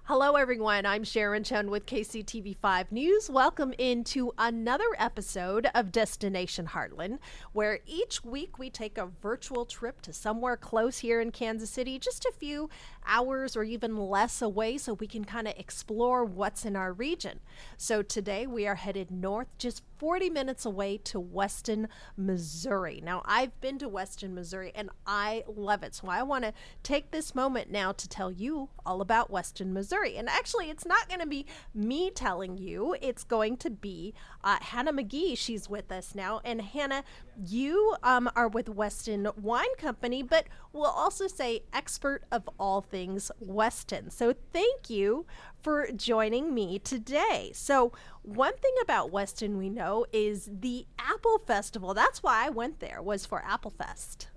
Hello, everyone. I'm Sharon Chen with KCTV5 News. Welcome into another episode of Destination Heartland, where each week we take a virtual trip to somewhere close here in Kansas City, just a few hours or even less away, so we can kind of explore what's in our region. So today we are headed north, just 40 minutes away to Weston, Missouri. Now, I've been to Weston, Missouri, and I love it. So I want to take this moment now to tell you all about Weston, Missouri. And actually, it's not going to be me telling you, it's going to be Hannah McGee. She's with us now. And Hannah, you are with Weston Wine Company, but we'll also say expert of all things Weston. So thank you for joining me today. So, one thing about Weston we know is the Apple Festival. That's why I went there, was for Apple Fest.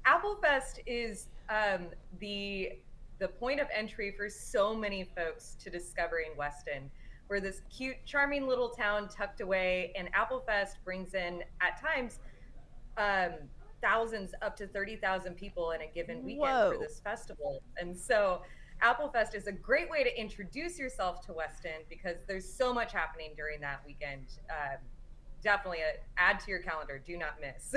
Apple Fest is the point of entry for so many folks to discovering Weston. We're this cute, charming little town tucked away, and Apple Fest brings in, at times, um, thousands, up to 30,000 people in a given weekend for Whoa. this festival. And so Apple Fest is a great way to introduce yourself to Weston because there's so much happening during that weekend. Definitely add to your calendar. Do not miss.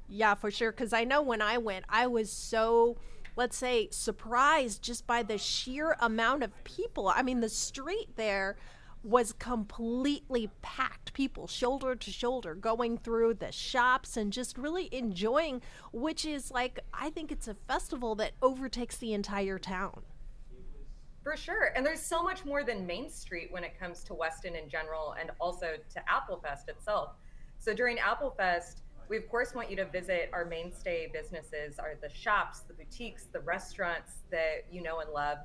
Yeah, for sure. Because I know when I went, I was so, let's say, surprised just by the sheer amount of people. I mean, the street there was completely packed, people shoulder to shoulder going through the shops and just really enjoying, which is like, I think it's a festival that overtakes the entire town. For sure. And there's so much more than Main Street when it comes to Weston in general and also to Apple Fest itself. So during Apple Fest, we of course want you to visit our mainstay businesses, are the shops, the boutiques, the restaurants that you know and love.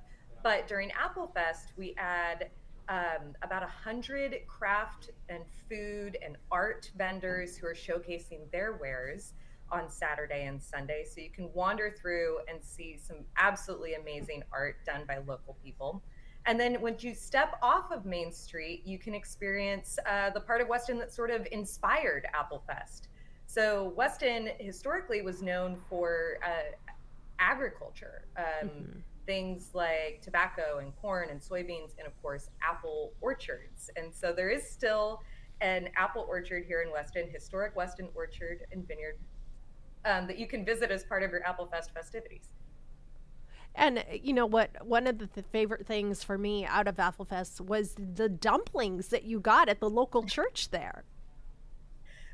But during Apple Fest, we add about 100 craft and food and art vendors who are showcasing their wares on Saturday and Sunday. So you can wander through and see some absolutely amazing art done by local people. And then when you step off of Main Street, you can experience the part of Weston that sort of inspired Apple Fest. So Weston historically was known for agriculture, Hmm. things like tobacco and corn and soybeans, and of course, apple orchards. And so there is still an apple orchard here in Weston, historic Weston Orchard and Vineyard, that you can visit as part of your Apple Fest festivities. And you know what? One of the favorite things for me out of Applefest was the dumplings that you got at the local church there.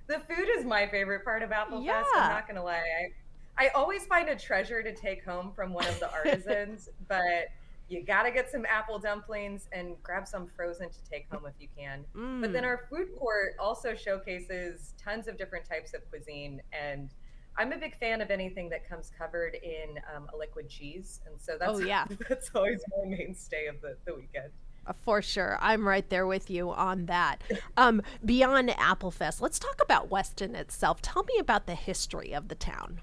The food is my favorite part of Apple Fest. I'm Yeah. not going to lie. I always find a treasure to take home from one of the artisans, but you got to get some apple dumplings and grab some frozen to take home if you can. But then Mm. our food court also showcases tons of different types of cuisine. And I'm a big fan of anything that comes covered in a liquid cheese. And so Oh, that's yeah, that's always my mainstay of the weekend. for sure. I'm right there with you on that. Beyond Applefest, let's talk about Weston itself. Tell me about the history of the town.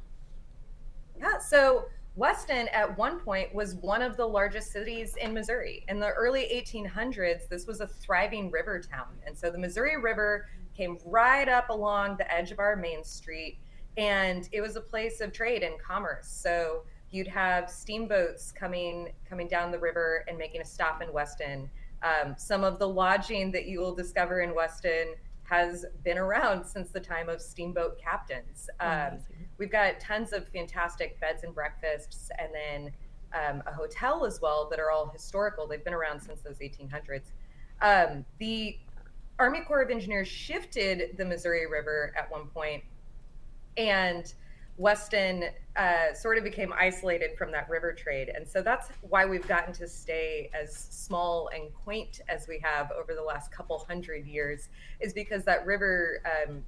Yeah, so Weston at one point was one of the largest cities in Missouri. In the early 1800s, this was a thriving river town. And so the Missouri River came right up along the edge of our main street, and it was a place of trade and commerce. So you'd have steamboats coming down the river and making a stop in Weston. Some of the lodging that you will discover in Weston has been around since the time of steamboat captains. Amazing. We've got tons of fantastic beds and breakfasts, and then a hotel as well that are all historical. They've been around since those 1800s. The Army Corps of Engineers shifted the Missouri River at one point, and Weston sort of became isolated from that river trade. And so that's why we've gotten to stay as small and quaint as we have over the last couple hundred years, is because that river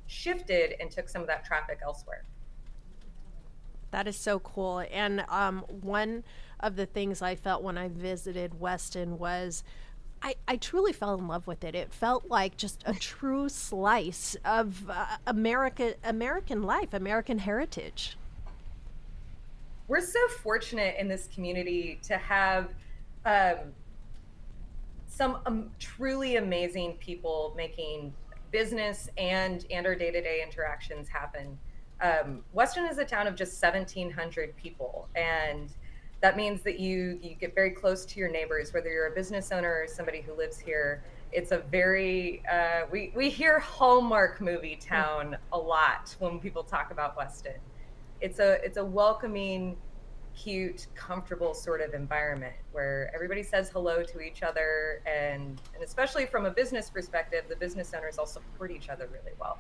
shifted and took some of that traffic elsewhere. That is so cool. And one of the things I felt when I visited Weston was I truly fell in love with it. It felt like just a true slice of American life, American heritage. We're so fortunate in this community to have um, some truly amazing people making business and our day-to-day interactions happen. Weston is a town of just 1,700 people, and That means that you get very close to your neighbors, whether you're a business owner or somebody who lives here. It's a very we hear Hallmark movie town a lot when people talk about Weston. It's a welcoming, cute, comfortable sort of environment where everybody says hello to each other, and especially from a business perspective, the business owners all support each other really well.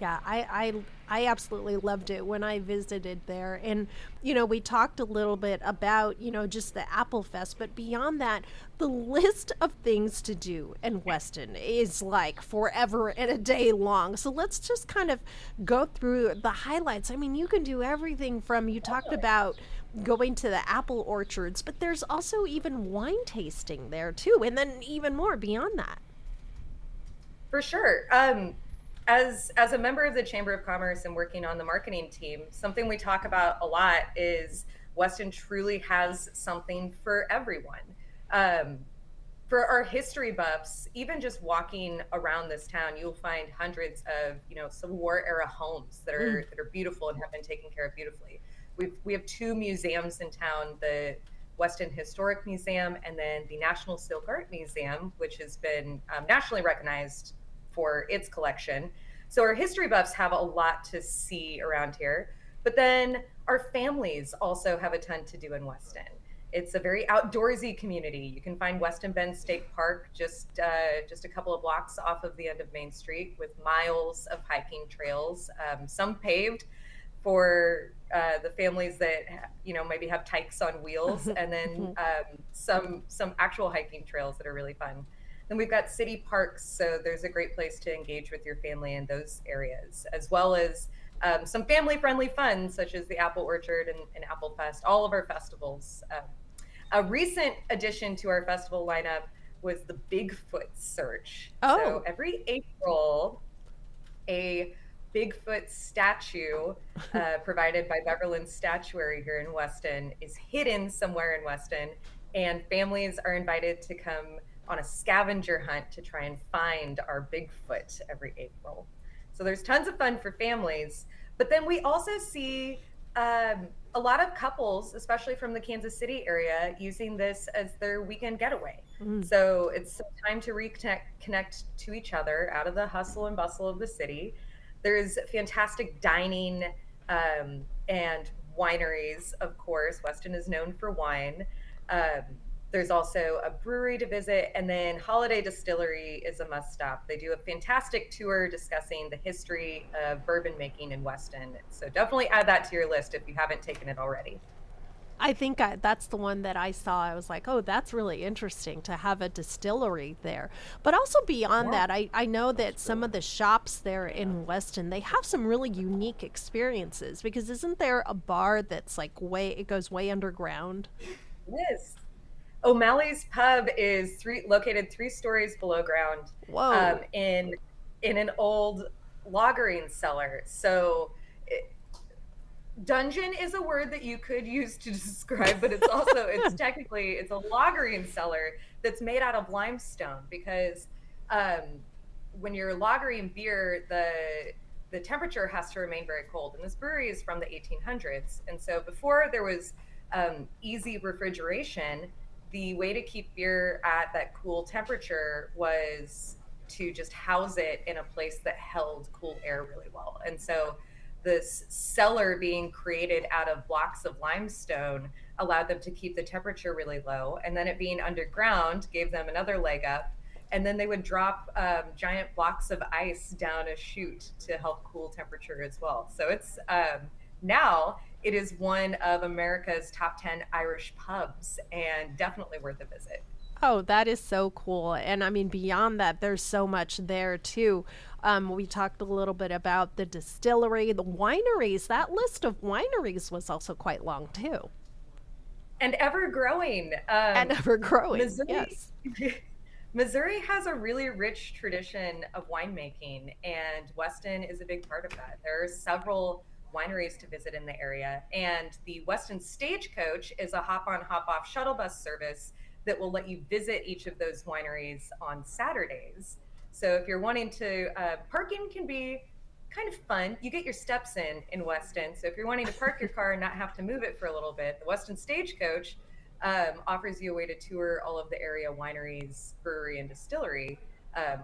Yeah, I absolutely loved it when I visited there. And, we talked a little bit about, just the Apple Fest, but beyond that, the list of things to do in Weston is like forever and a day long. So let's just kind of go through the highlights. I mean, you can do everything from, you talked about going to the apple orchards, but there's also even wine tasting there too. And then even more beyond that. For sure. As a member of the Chamber of Commerce and working on the marketing team, something we talk about a lot is Weston truly has something for everyone. Um, for our history buffs, even just walking around this town, you'll find hundreds of Civil War era homes that are beautiful and have been taken care of beautifully. We have two museums in town: the Weston Historic Museum and then the National Silk Art Museum, which has been nationally recognized for its collection. So our history buffs have a lot to see around here. But then our families also have a ton to do in Weston. It's a very outdoorsy community. You can find Weston Bend State Park just a couple of blocks off of the end of Main Street, with miles of hiking trails, some paved for the families that maybe have tykes on wheels, and then some actual hiking trails that are really fun. Then we've got city parks, so there's a great place to engage with your family in those areas, as well as some family-friendly fun, such as the Apple Orchard and Apple Fest, all of our festivals. A recent addition to our festival lineup was the Bigfoot Search. Oh, So every April, a Bigfoot statue provided by Beverland Statuary here in Weston is hidden somewhere in Weston, and families are invited to come on a scavenger hunt to try and find our Bigfoot every April. So there's tons of fun for families. But then we also see a lot of couples, especially from the Kansas City area, using this as their weekend getaway. So it's some time to connect to each other out of the hustle and bustle of the city. There's fantastic dining and wineries, of course. Weston is known for wine. Um, there's also a brewery to visit, and then Holiday Distillery is a must stop. They do a fantastic tour discussing the history of bourbon making in Weston. So definitely add that to your list if you haven't taken it already. I think that's the one that I saw. I was like, oh, that's really interesting to have a distillery there. But also beyond Yeah. that, I know that some of the shops there in Weston, they have some really unique experiences because isn't there a bar that's like it goes way underground? Yes. O'Malley's Pub is located 3 stories below ground, Whoa. in an old lagering cellar. So dungeon is a word that you could use to describe, but it's a lagering cellar that's made out of limestone, because um, when you're lagering beer, the temperature has to remain very cold, and this brewery is from the 1800s, and so before there was easy refrigeration, the way to keep beer at that cool temperature was to just house it in a place that held cool air really well. And so this cellar being created out of blocks of limestone allowed them to keep the temperature really low. And then it being underground gave them another leg up. And then they would drop giant blocks of ice down a chute to help cool temperature as well. So it's now it is one of America's top 10 Irish pubs, and definitely worth a visit. Oh, that is so cool. And I mean, beyond that, there's so much there too. We talked a little bit about the distillery, the wineries. That list of wineries was also quite long too, And ever growing. and ever growing. Missouri Yes. Missouri has a really rich tradition of winemaking, and Weston is a big part of that. There are several wineries to visit in the area, and the Weston Stagecoach is a hop on, hop off shuttle bus service that will let you visit each of those wineries on Saturdays. So if you're wanting to, parking can be kind of fun. You get your steps in Weston. So if you're wanting to park your car and not have to move it for a little bit, the Weston Stagecoach offers you a way to tour all of the area wineries, brewery, and distillery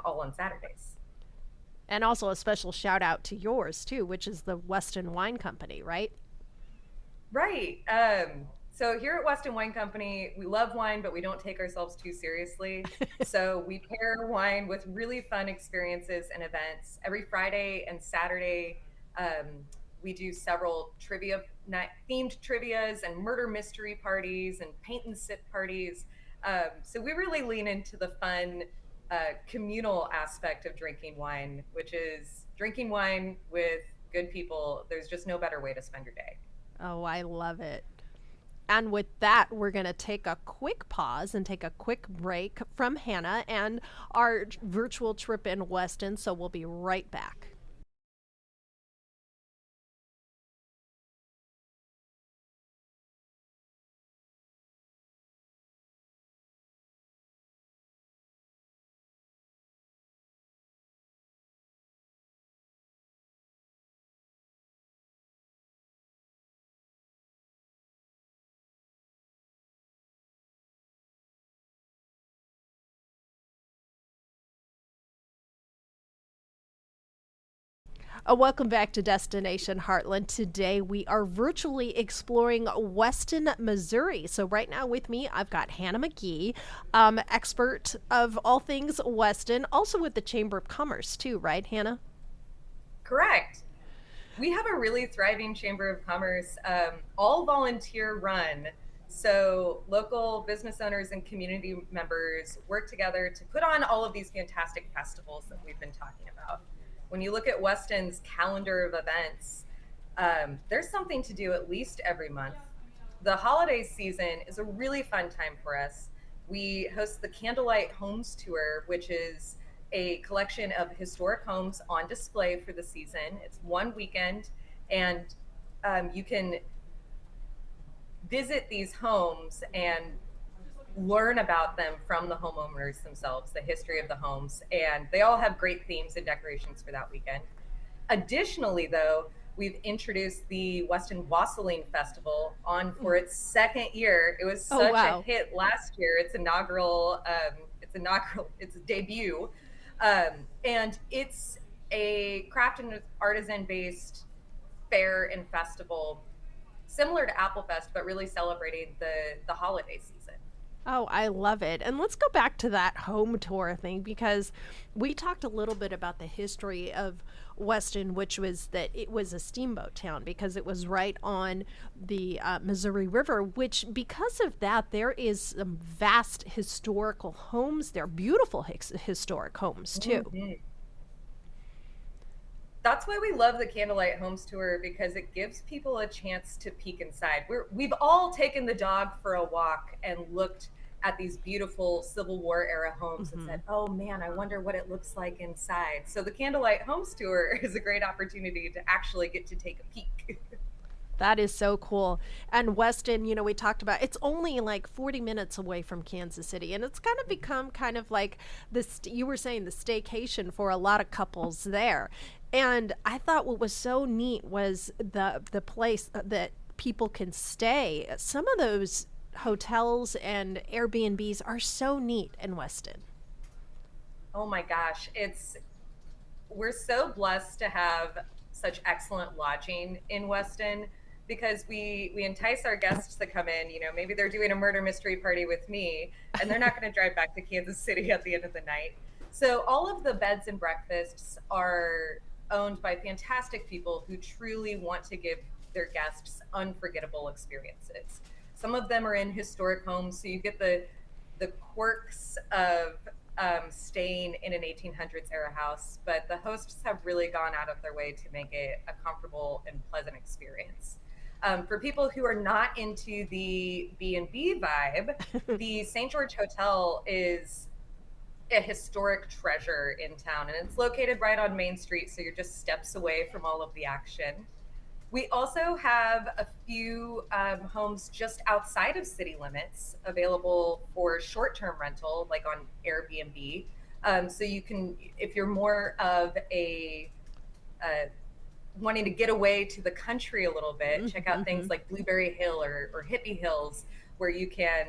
all on Saturdays. And also a special shout out to yours too, which is the Weston Wine Company, right? Right. So here at Weston Wine Company, we love wine, but we don't take ourselves too seriously. So we pair wine with really fun experiences and events. Every Friday and Saturday, we do several trivia night, themed trivias and murder mystery parties and paint and sip parties. So we really lean into the fun communal aspect of drinking wine, which is drinking wine with good people. There's just no better way to spend your day. Oh, I love it. And with that, we're going to take a quick pause and take a quick break from Hannah and our virtual trip in Weston. So we'll be right back. Welcome back to Destination Heartland. Today we are virtually exploring Weston, Missouri. So right now with me, I've got Hannah McGee, expert of all things Weston, also with the Chamber of Commerce too, right, Hannah? Correct. We have a really thriving Chamber of Commerce, all volunteer run. So local business owners and community members work together to put on all of these fantastic festivals that we've been talking about. When you look at Weston's calendar of events, there's something to do at least every month. The holiday season is a really fun time for us. We host the Candlelight Homes Tour, which is a collection of historic homes on display for the season. It's one weekend, and you can visit these homes and learn about them from the homeowners themselves, the history of the homes, and they all have great themes and decorations for that weekend. Additionally, though, we've introduced the Weston Wassailing Festival on for its second year. It was Oh, such a wow. hit last year. Its debut, and it's a craft and artisan based fair and festival similar to Applefest, but really celebrating the holiday season. Oh, I love it. And let's go back to that home tour thing because we talked a little bit about the history of Weston, which was that it was a steamboat town because it was right on the Missouri River, which, because of that, there is some vast historical homes there, beautiful historic homes, too. Mm-hmm. That's why we love the Candlelight Homes Tour because it gives people a chance to peek inside. We've all taken the dog for a walk and looked at these beautiful Civil War era homes and Hmm. said, "Oh man, I wonder what it looks like inside." So the Candlelight Homes Tour is a great opportunity to actually get to take a peek. That is so cool. And Weston, we talked about it's only like 40 minutes away from Kansas City. And it's kind of become kind of like this, you were saying, the staycation for a lot of couples there. And I thought what was so neat was the place that people can stay. Some of those hotels and Airbnbs are so neat in Weston. Oh my gosh, it's we're so blessed to have such excellent lodging in Weston because we entice our guests to come in. Maybe they're doing a murder mystery party with me, and they're not going to drive back to Kansas City at the end of the night. So all of the beds and breakfasts are owned by fantastic people who truly want to give their guests unforgettable experiences. Some of them are in historic homes, so you get the quirks of staying in an 1800s era house, but the hosts have really gone out of their way to make it a comfortable and pleasant experience. For people who are not into the B&B vibe, the St. George Hotel is a historic treasure in town, and it's located right on Main Street, so you're just steps away from all of the action. We also have a few homes just outside of city limits available for short-term rental, like on Airbnb. So you can, if you're more of a wanting to get away to the country a little bit, check out Mm-hmm. things like Blueberry Hill or Hippie Hills, where you can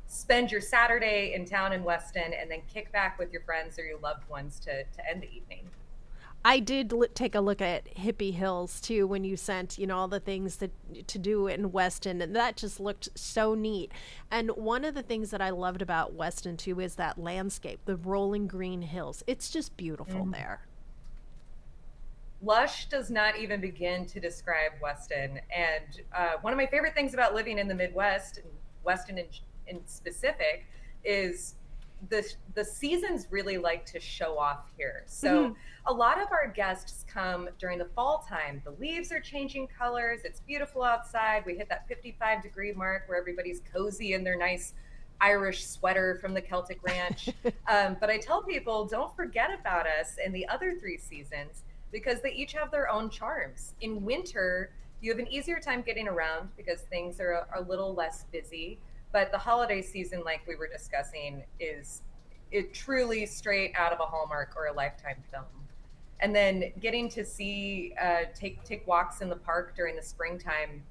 spend your Saturday in town in Weston and then kick back with your friends or your loved ones to end the evening. I did take a look at Hippie Hills too when you sent, all the things that to do in Weston, and that just looked so neat. And one of the things that I loved about Weston too is that landscape, the rolling green hills. It's just beautiful Mm. there. Lush does not even begin to describe Weston. And one of my favorite things about living in the Midwest, and Weston in specific, is the seasons really like to show off here. So a lot of our guests come during the fall time. The leaves are changing colors. It's beautiful outside. We hit that 55-degree mark where everybody's cozy in their nice Irish sweater from the Celtic Ranch. But I tell people, don't forget about us in the other three seasons because they each have their own charms. In winter, you have an easier time getting around because things are a little less busy. But the holiday season, like we were discussing, is it truly straight out of a Hallmark or a Lifetime film. And then getting to see take walks in the park during the springtime,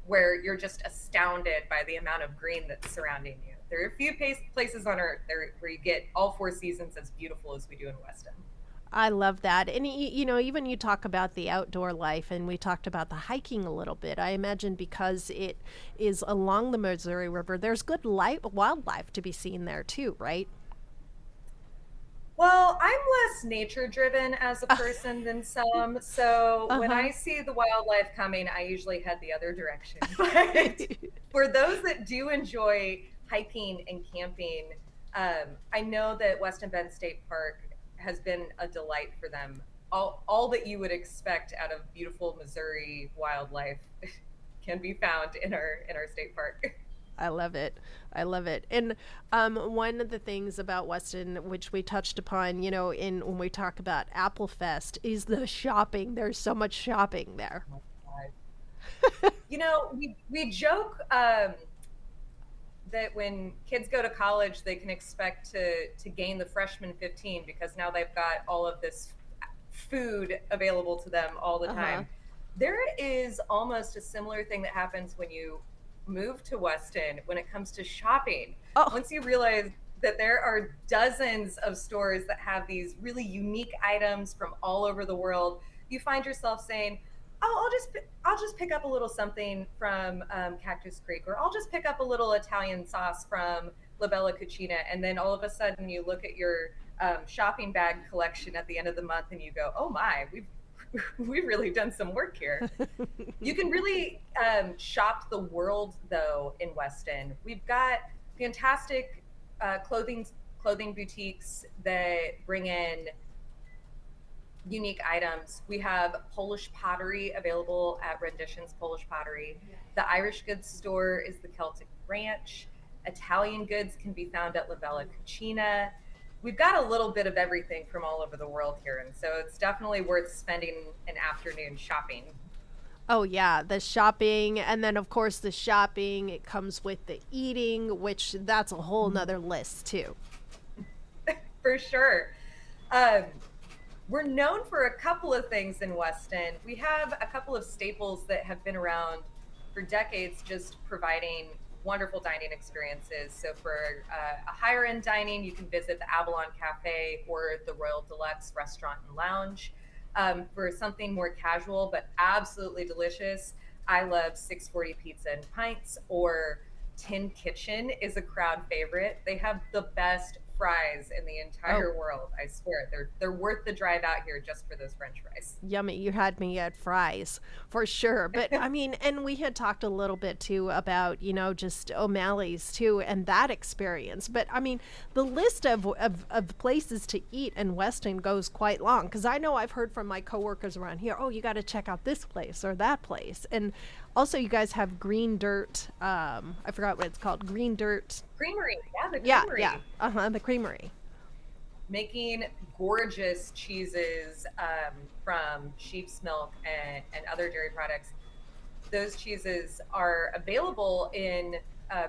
where you're just astounded by the amount of green that's surrounding you. There are a few places on Earth where you get all four seasons as beautiful as we do in Weston. I love that. And, even you talk about the outdoor life, and we talked about the hiking a little bit. I imagine because it is along the Missouri River, there's good wildlife to be seen there too, right? Well, I'm less nature driven as a person than some. So Uh when huh. I see the wildlife coming, I usually head the other direction. But for those that do enjoy hiking and camping, I know that Weston Bend State Park has been a delight for them. All that you would expect out of beautiful Missouri wildlife can be found in our state park. I love it. I love it. And one of the things about Weston, which we touched upon, in when we talk about Apple Fest, is the shopping. There's so much shopping there. Oh my God. We joke that when kids go to college, they can expect to gain the freshman 15 because now they've got all of this food available to them all the Uh huh. time. There is almost a similar thing that happens when you move to Weston when it comes to shopping. Oh, Once you realize that there are dozens of stores that have these really unique items from all over the world, you find yourself saying, "Oh, I'll just pick up a little something from Cactus Creek, or I'll just pick up a little Italian sauce from La Bella Cucina," and then all of a sudden you look at your shopping bag collection at the end of the month and you go, "Oh my, we've really done some work here." You can really shop the world though in Weston. We've got fantastic uh, clothing clothing boutiques that bring in unique items. We have Polish pottery available at Renditions Polish Pottery. The Irish goods store is the Celtic Ranch. Italian goods can be found at La Bella Cucina. We've got a little bit of everything from all over the world here, and so it's definitely worth spending an afternoon shopping. oh yeah, the shopping, and then of course the shopping. It comes with the eating, which that's a whole nother list too. For sure. Um, we're known for a couple of things in Weston. We have a couple of staples that have been around for decades, just providing wonderful dining experiences. So, for a higher end dining, you can visit the Avalon Cafe or the Royal Deluxe Restaurant and Lounge. For something more casual but absolutely delicious, I love 640 Pizza and Pints, or Tin Kitchen is a crowd favorite. They have the best fries in the Oh, entire world. I swear, they're worth the drive out here just for those French fries. yummy. You had me at fries for sure. But I mean, and we had talked a little bit too about, just O'Malley's too and that experience. But I mean, the list of places to eat in Weston goes quite long because I know I've heard from my coworkers around here, oh, you got to check out this place or that place. And also, you guys have Green Dirt. I forgot what it's called. Green Dirt. Creamery, yeah, the Yeah, yeah. creamery, Uh huh. The creamery. making gorgeous cheeses from sheep's milk and other dairy products. Those cheeses are available in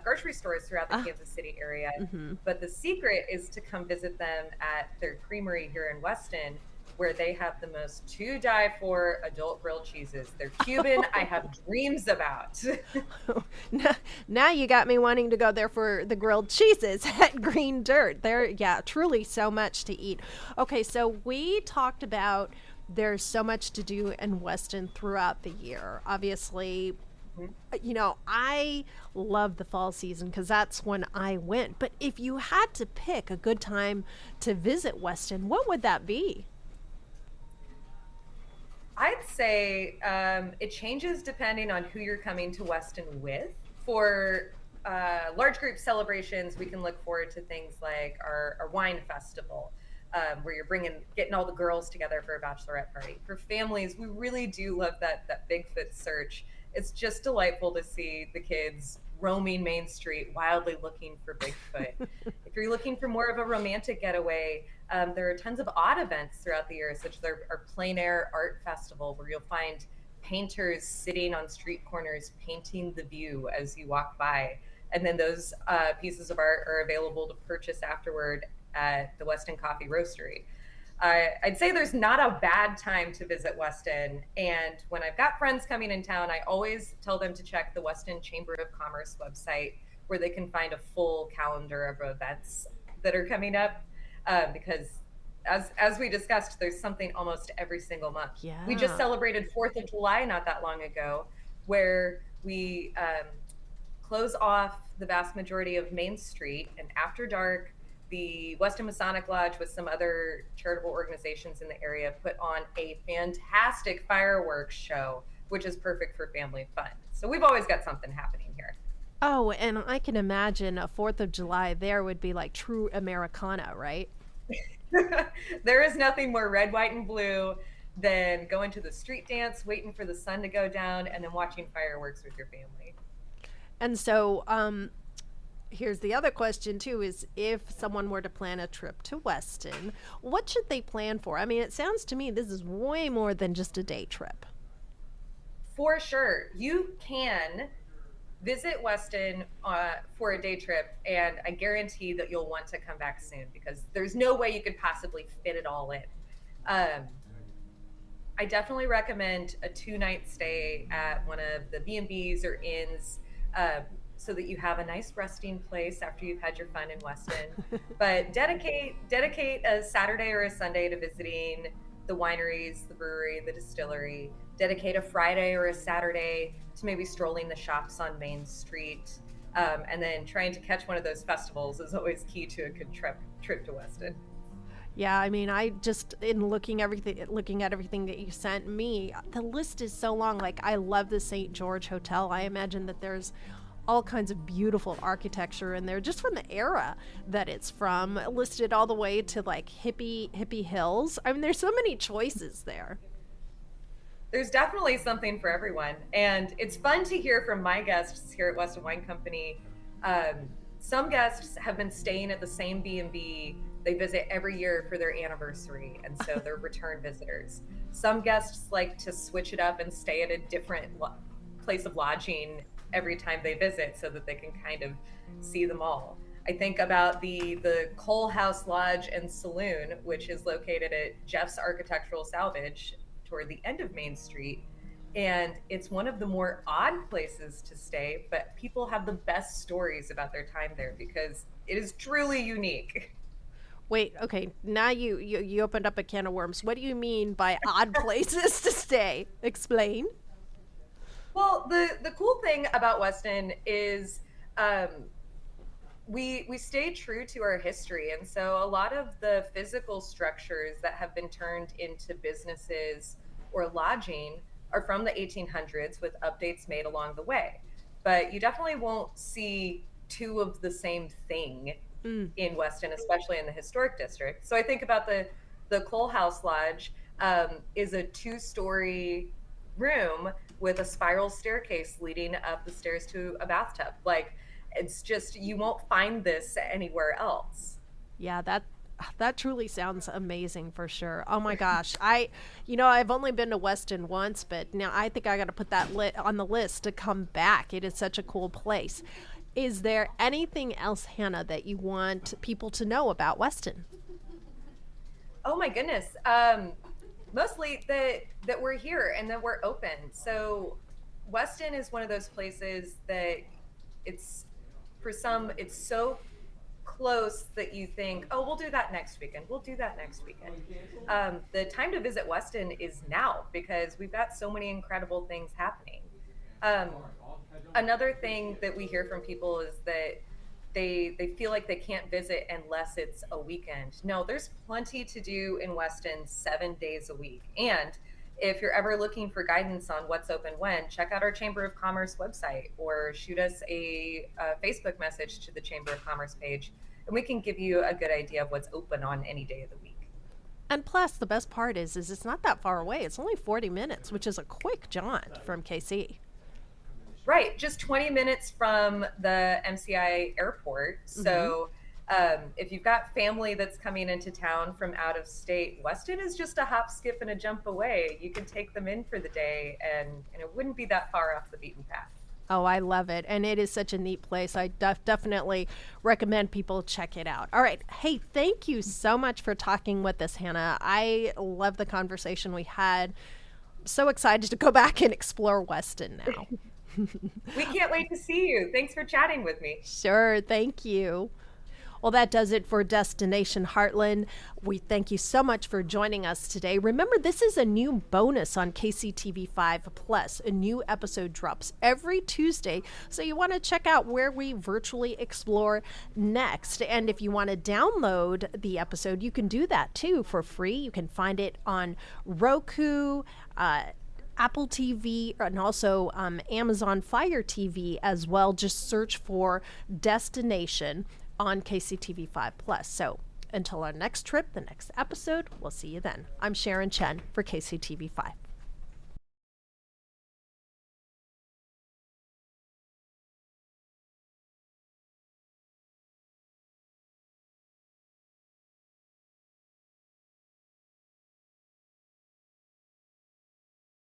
grocery stores throughout the Ah. Kansas City area. Mm-hmm. But the secret is to come visit them at their creamery here in Weston. where they have the most to die for adult grilled cheeses. They're Cuban. I have dreams about. Now you got me wanting to go there for the grilled cheeses at Green Dirt. There, yeah, truly so much to eat. Okay, so we talked about there's so much to do in Weston throughout the year. Obviously, I love the fall season because that's when I went. But if you had to pick a good time to visit Weston, what would that be? I'd say it changes depending on who you're coming to Weston with. For large group celebrations, we can look forward to things like our wine festival, where you're getting all the girls together for a bachelorette party. For families, we really do love that Bigfoot search. It's just delightful to see the kids roaming Main Street, wildly looking for Bigfoot. If you're looking for more of a romantic getaway, there are tons of odd events throughout the year, such as our plein air art festival, where you'll find painters sitting on street corners painting the view as you walk by. And then those pieces of art are available to purchase afterward at the Weston Coffee Roastery. I'd say there's not a bad time to visit Weston. And when I've got friends coming in town, I always tell them to check the Weston Chamber of Commerce website, where they can find a full calendar of events that are coming up. Because as we discussed, there's something almost every single month. Yeah. We just celebrated 4th of July not that long ago, where we close off the vast majority of Main Street, and after dark, the Weston Masonic Lodge with some other charitable organizations in the area put on a fantastic fireworks show, which is perfect for family fun. So we've always got something happening here. Oh, and I can imagine a 4th of July there would be like true Americana, right? There is nothing more red, white, and blue than going to the street dance, waiting for the sun to go down, and then watching fireworks with your family. And so, here's the other question too, is if someone were to plan a trip to Weston, what should they plan for? I mean, it sounds to me this is way more than just a day trip. For sure. You can visit Weston for a day trip, and I guarantee that you'll want to come back soon, because there's no way you could possibly fit it all in. I definitely recommend a 2-night stay at one of the B&Bs or inns, so that you have a nice resting place after you've had your fun in Weston. But dedicate a Saturday or a Sunday to visiting the wineries, the brewery, the distillery. Dedicate a Friday or a Saturday to maybe strolling the shops on Main Street. And then trying to catch one of those festivals is always key to a good trip to Weston. Yeah, I mean, I just in looking at everything that you sent me, the list is so long. Like, I love the St. George Hotel. I imagine that there's all kinds of beautiful architecture in there, just from the era that it's from, listed all the way to like hippie hills. I mean, there's so many choices there. There's definitely something for everyone. And it's fun to hear from my guests here at Weston Wine Company. Some guests have been staying at the same B&B they visit every year for their anniversary, and so they're return visitors. Some guests like to switch it up and stay at a different place of lodging every time they visit, so that they can kind of see them all. I think about the Cole House Lodge and Saloon, which is located at Jeff's Architectural Salvage toward the end of Main Street. And it's one of the more odd places to stay, but people have the best stories about their time there because it is truly unique. Wait, okay, now you opened up a can of worms. What do you mean by odd places to stay? Explain. Well, the cool thing about Weston is we stay true to our history. And so a lot of the physical structures that have been turned into businesses or lodging are from the 1800s, with updates made along the way. But you definitely won't see two of the same thing in Weston, especially in the historic district. So I think about the Cole House Lodge is a 2-story room with a spiral staircase leading up the stairs to a bathtub. Like, it's just, you won't find this anywhere else. Yeah, that truly sounds amazing for sure. Oh my gosh. I've only been to Weston once, but now I think I got to put that on the list to come back. It is such a cool place. Is there anything else, Hannah, that you want people to know about Weston? Oh my goodness. Mostly that we're here and that we're open. So Weston is one of those places that it's for some it's so close that you think, oh, we'll do that next weekend. We'll do that next weekend. The time to visit Weston is now because we've got so many incredible things happening. Um, Another thing that we hear from people is that they feel like they can't visit unless it's a weekend. No, there's plenty to do in Weston 7 days a week. And if you're ever looking for guidance on what's open when, check out our Chamber of Commerce website or shoot us a Facebook message to the Chamber of Commerce page, and we can give you a good idea of what's open on any day of the week. And plus, the best part is it's not that far away. It's only 40 minutes, which is a quick jaunt from KC. Right, just 20 minutes from the MCI airport. So if you've got family that's coming into town from out of state, Weston is just a hop, skip, and a jump away. You can take them in for the day, and it wouldn't be that far off the beaten path. Oh, I love it. And it is such a neat place. I definitely recommend people check it out. All right. Hey, thank you so much for talking with us, Hannah. I love the conversation we had. So excited to go back and explore Weston now. We can't wait to see you. Thanks for chatting with me. Sure. Thank you. Well, that does it for Destination Heartland. We thank you so much for joining us today. Remember, this is a new bonus on KCTV5 Plus. A new episode drops every Tuesday, so you want to check out where we virtually explore next. And if you want to download the episode, you can do that too for free. You can find it on Roku, Apple TV, and also Amazon Fire TV as well. Just search for Destination on KCTV5 Plus. So until our next trip, the next episode, we'll see you then. I'm Sharon Chen for KCTV5.